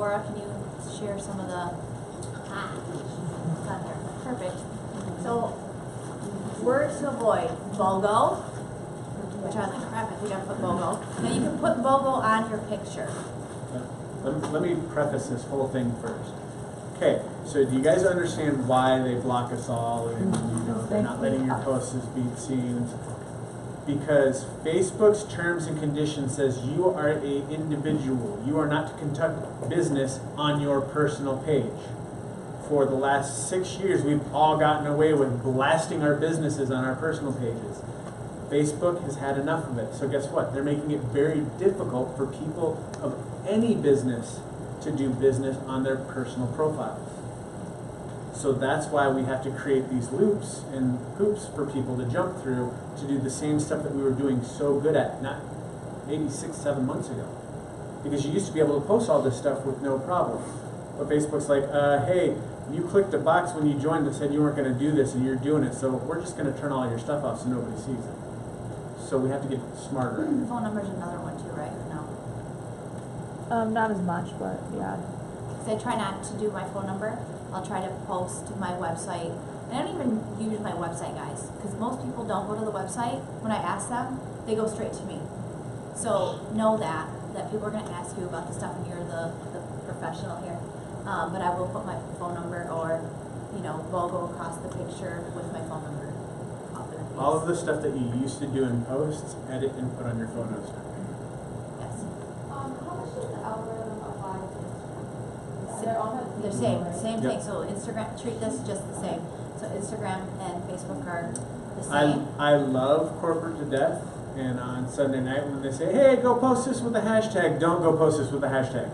Laura, can you share some of the, it's on there, perfect. So, words to avoid, BOGO, which I was like, crap, I think I put BOGO. Now you can put BOGO on your picture. Let me preface this whole thing first. Okay, so do you guys understand why they block us all and they're not letting your posts be seen? Because Facebook's terms and conditions says you are an individual. You are not to conduct business on your personal page. For the last 6 years, we've all gotten away with blasting our businesses on our personal pages. Facebook has had enough of it. So guess what? They're making it very difficult for people of any business to do business on their personal profiles. So that's why we have to create these loops and hoops for people to jump through to do the same stuff that we were doing so good at, not maybe 6, 7 months ago. Because you used to be able to post all this stuff with no problem. But Facebook's like, hey, you clicked a box when you joined that said you weren't going to do this and you're doing it, so we're just going to turn all your stuff off so nobody sees it. So we have to get smarter. Phone number's another one too, right? No? Not as much, but yeah. Because I try not to do my phone number. I'll try to post to my website. I don't even use my website, guys, because most people don't go to the website. When I ask them, they go straight to me. So know that people are going to ask you about the stuff and you're the professional here. But I will put my phone number or, logo across the picture with my phone number. All of the stuff that you used to do in posts, edit and put on your photos. Yes. How much does the algorithm apply to Instagram? They're same thing. So Instagram, treat this just the same. So Instagram and Facebook are the same. I love corporate to death, and on Sunday night when they say, hey, go post this with a hashtag, don't go post this with a hashtag.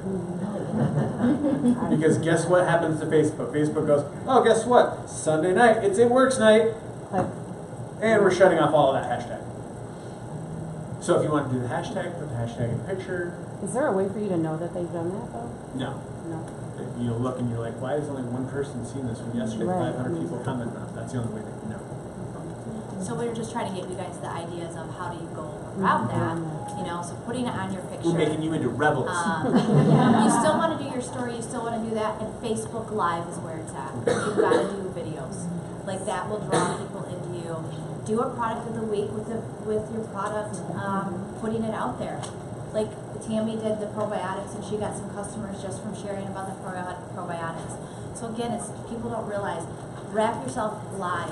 Because guess what happens to Facebook? Facebook goes, oh, guess what? Sunday night, it's It Works night. And we're shutting off all of that hashtag. So if you want to do the hashtag, put the hashtag in the picture. Is there a way for you to know that they've done that though? No. No. You look and you're like, why has only one person seen this when yesterday Right. 500 people commented on it? That's the only way that you know. So we're just trying to give you guys the ideas of how do you go around that, so putting it on your picture. We're making you into rebels. You still want to do your story, you still want to do that, and Facebook Live is where it's at. You've got to do videos. Like that will draw people into you. Do a product of the week with your product, putting it out there. Like Tammy did the probiotics and she got some customers just from sharing about the probiotics. So again, people don't realize, wrap yourself live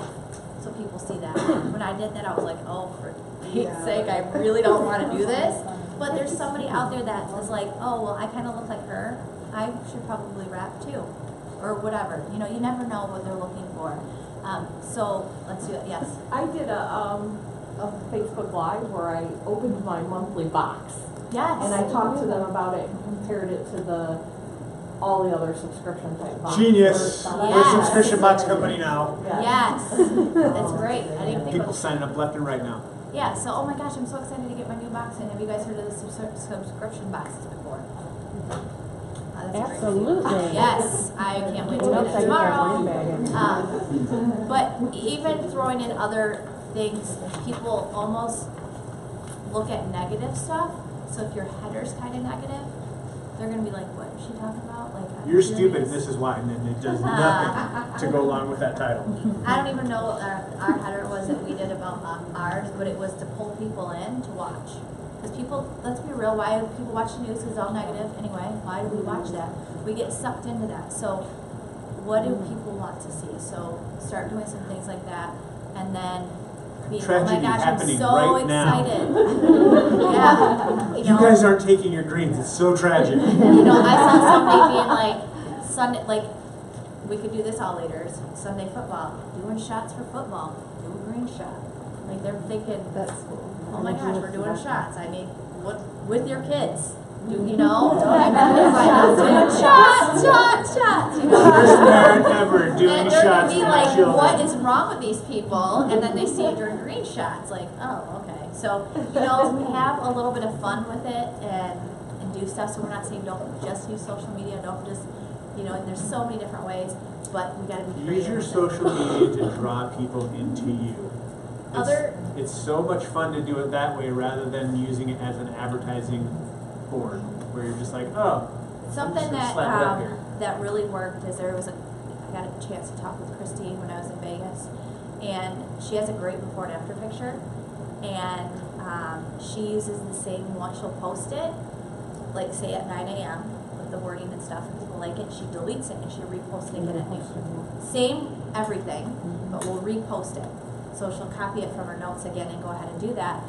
so people see that. When I did that, I was like, oh, for Pete's sake, I really don't want to do this. But there's somebody out there that is like, oh, well, I kind of look like her. I should probably rap too. Or whatever. You never know what they're looking for. So let's do it. Yes. I did a Facebook Live where I opened my monthly box. Yes. And I talked to them about it and compared it to all the other subscription type boxes. Genius. Yes. We're a subscription box company now. Yes. That's great. I didn't think People about signing up left and right now. Yeah, so oh my gosh, I'm so excited to get my new box in. Have you guys heard of the subscription boxes before? That's Absolutely. great. Yes, I can't wait to get it tomorrow. But even throwing in other things, people almost look at negative stuff. So if your header's kind of negative, they're going to be like, what is she talking about? Like, You're stupid, and this is why. And then it does nothing to go along with that title. I don't even know what our header was that we did about ours, but it was to pull people in to watch. Because people, let's be real, why do people watch the news? Because it's all negative anyway. Why do we watch that? We get sucked into that. So what do people want to see? So start doing some things like that. And then be, Tragedy oh my gosh, happening I'm so right now. excited. Yeah. You guys aren't taking your greens. It's so tragic. I saw somebody being like, Sunday, like, we could do this all later. Sunday football, doing shots for football, do a green shot. Like they're thinking, That's cool. oh my gosh, we're doing shots. I mean, what with your kids? Don't I mean, it's like I'm doing shots. First parent ever doing And they're gonna shots be for like, their children. what is wrong with these people? And then they see it during green shots, like, oh, okay. So have a little bit of fun with it and do stuff. So we're not saying don't just use social media, don't just. And there's so many different ways, but we got to be creative. Use your social media to draw people into you. It's so much fun to do it that way rather than using it as an advertising board where you're just like, oh, Something just gonna that, slap it up here. that really worked is I got a chance to talk with Christine when I was in Vegas, and she has a great before and after picture, and, she uses the same one, she'll post it, like say at 9 a.m. with the wording and stuff, and people like it, she deletes it and she reposts it again at noon. Same everything, but we'll repost it. So she'll copy it from her notes again and go ahead and do that,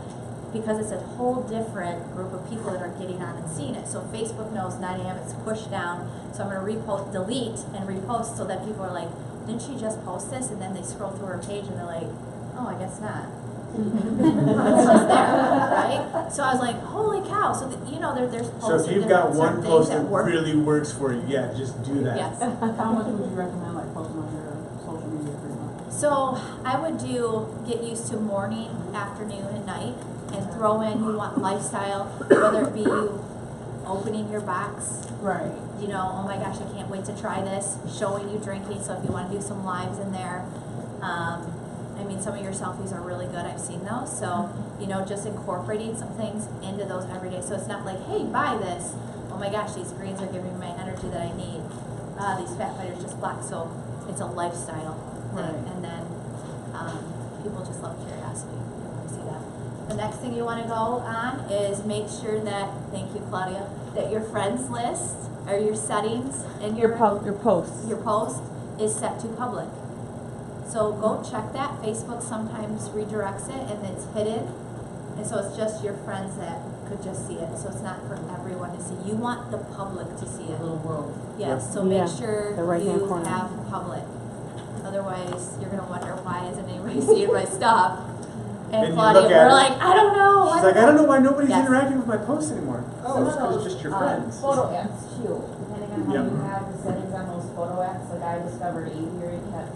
because it's a whole different group of people that are getting on and seeing it. So Facebook knows 9 a.m. it's pushed down, so I'm gonna repost, delete and repost, so that people are like, didn't she just post this? And then they scroll through her page and they're like, oh, I guess not. It's just there, right? So I was like, holy cow, so that, you know, there's So posts if and you've got different one certain post things that work. really works for you, yeah, just do that. Yes. How much would you recommend, like, posting on your social media per month? So I would get used to morning, afternoon, and night, and throw in, you want lifestyle, whether it be you opening your box, Right. you know, oh my gosh, I can't wait to try this, showing you drinking, so if you wanna do some lives in there. I mean, some of your selfies are really good, I've seen those, so, you know, just incorporating some things into those every day, so it's not like, hey, buy this, oh my gosh, these greens are giving me my energy that I need, these fat fighters just black, so it's a lifestyle thing, Right. and then, people just love curiosity, they wanna see that. The next thing you wanna go on is make sure that, thank you Claudia, that your friends list, or your settings, and Your posts. your post is set to public. So go check that. Facebook sometimes redirects it and it's hidden. And so it's just your friends that could just see it. So it's not for everyone to see. You want the public to see it. Little world. Yes, so Yeah, make sure the right-hand you corner. have public. Otherwise, you're gonna wonder, why isn't anybody seeing my stuff? And And you Claudia, look at we're it. like, I don't know. She's like, I don't know why nobody's Yes. interacting with my posts anymore. Oh, it's because it's just your friends. Photo apps too, depending on how Yep. you have the settings on those photo apps, like I discovered Aviary kept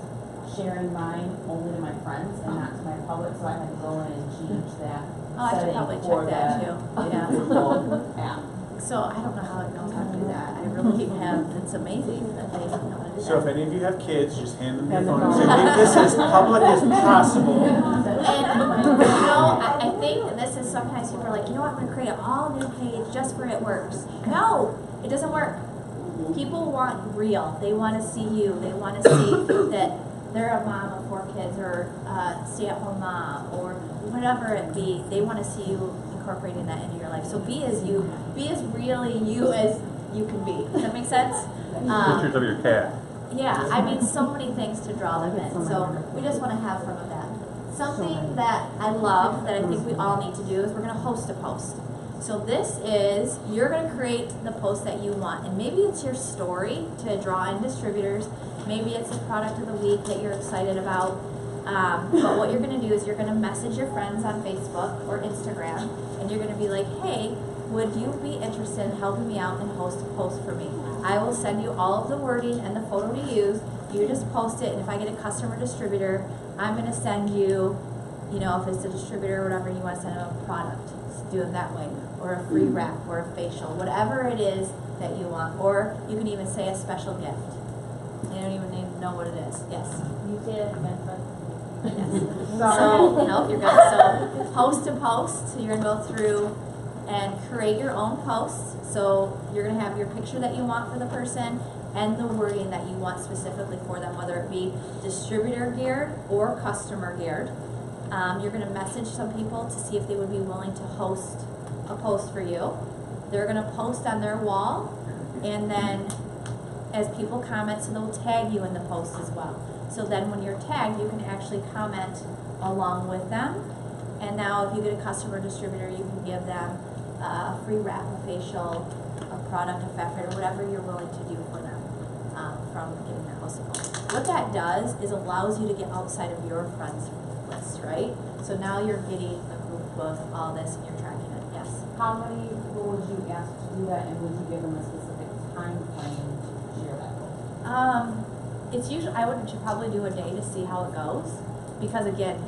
sharing mine only to my friends and not to my public, so I had to go in and change that Oh, I should setting probably for check that the too. Yeah. individual app. So I don't know how it knows how to do that. I really have, it's amazing that they know how to do that. So if any of you have kids, just hand them your Hand them phone and say, over. make this as public as possible. And, you know, I think this is sometimes people are like, you know what, I'm gonna create an all new page just for it works. No, it doesn't work. People want real. They wanna see you. They wanna see that they're a mom of 4 kids or a stay-at-home mom or whatever it be. They wanna see you incorporating that into your life. So be as you, be as really you as you can be. Does that make sense? Pictures of your cat. Yeah, I mean, so many things to draw them in, so we just wanna have some of that. Something that I love, that I think we all need to do, is we're gonna host a post. So this is, you're gonna create the post that you want, and maybe it's your story to draw in distributors, maybe it's a product of the week that you're excited about, but what you're gonna do is you're gonna message your friends on Facebook or Instagram, and you're gonna be like, hey, would you be interested in helping me out and host a post for me? I will send you all of the wording and the photo to use. You just post it, and if I get a customer distributor, I'm gonna send you, you know, if it's a distributor or whatever, you wanna send them a product. Just do it that way. Or a free wrap, or a facial, whatever it is that you want. Or you can even say a special gift. They don't even need to know what it is. Yes. You say it again, but So, no, you're good. So, post to post. So, you're going to go through and create your own posts. So, you're going to have your picture that you want for the person and the wording that you want specifically for them, whether it be distributor geared or customer geared. You're going to message some people to see if they would be willing to host a post for you. They're going to post on their wall, and then as people comment, so they'll tag you in the post as well. So then when you're tagged, you can actually comment along with them. And now if you get a customer distributor, you can give them a free wrap, a facial, a product, a fat or whatever you're willing to do for them from getting their house post. What that does is allows you to get outside of your friends list, right? So now you're getting a group of all this and you're tracking it, yes. how many people would you ask to do that, and would you give them a specific time frame to share that post? It's usually, I would probably do a day to see how it goes, because again,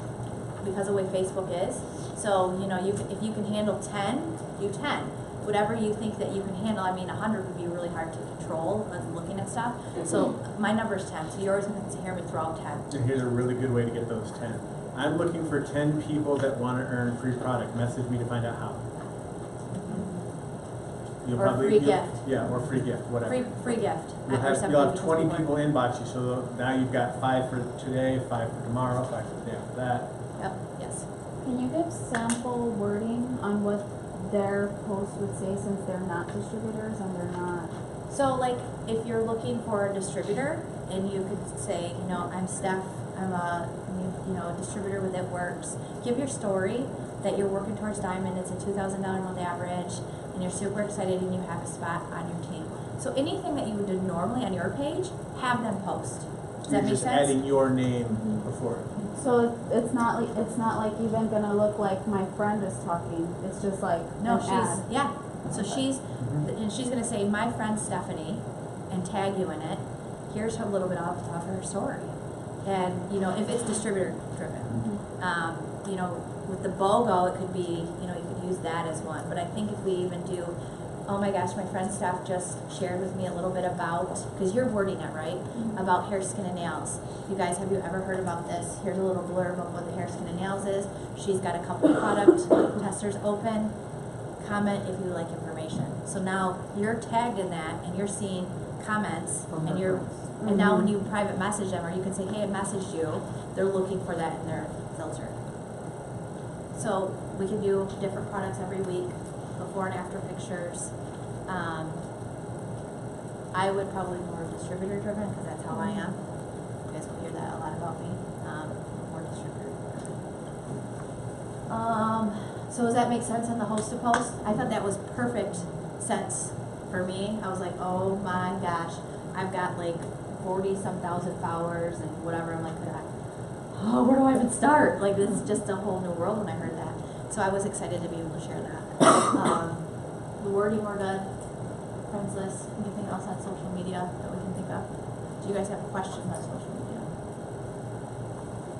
because of the way Facebook is. So, you know, if you can handle 10, do 10. Whatever you think that you can handle. I mean, 100 would be really hard to control with looking at stuff. So my number is 10, so you're always going to hear me throw out 10. And here's a really good way to get those 10. I'm looking for 10 people that want to earn free product. Message me to find out how. You'll Or a probably, free you'll- gift. Yeah, or free gift, whatever. Free gift. You'll or have, something you'll have because 20 are- people inbox you, so now you've got 5 for today, 5 for tomorrow, 5 for the day after that. Yep, yes. Can you give sample wording on what their post would say since they're not distributors and they're not? So like, if you're looking for a distributor, and you could say, you know, I'm Steph, I'm a, a distributor with It Works. Give your story that you're working towards Diamond, it's a $2,000 month average, and you're super excited and you have a spot on your team. So anything that you would do normally on your page, have them post. Does You're that make just sense? adding your name before it. So it's not like even gonna look like my friend is talking, it's just like No, an ad. yeah. So and she's gonna say, my friend Stephanie, and tag you in it. Here's a little bit of her story. And, if it's distributor driven. With the BOGO, it could be, you could use that as one. But I think if we even do, oh my gosh, my friend Steph just shared with me a little bit about, because you're wording it right, about hair, skin, and nails. You guys, have you ever heard about this? Here's a little blurb of what the hair, skin, and nails is. She's got a couple of product testers open. Comment if you like information. So now you're tagged in that and you're seeing comments and now when you private message them, or you can say, hey, I messaged you, they're looking for that in their filter. So we can do different products every week, before and after pictures. I would probably be more distributor driven because that's how I am. You guys will hear that a lot about me. More distributor driven. So does that make sense on the host to post? I thought that was perfect sense for me. I was like, oh my gosh, I've got like 40-some thousand followers and whatever. I'm like, where do I even start? Like, this is just a whole new world when I heard that. So I was excited to be able to share that. The wording we're good. Friends list. Anything else on social media that we can think of? Do you guys have questions on social media?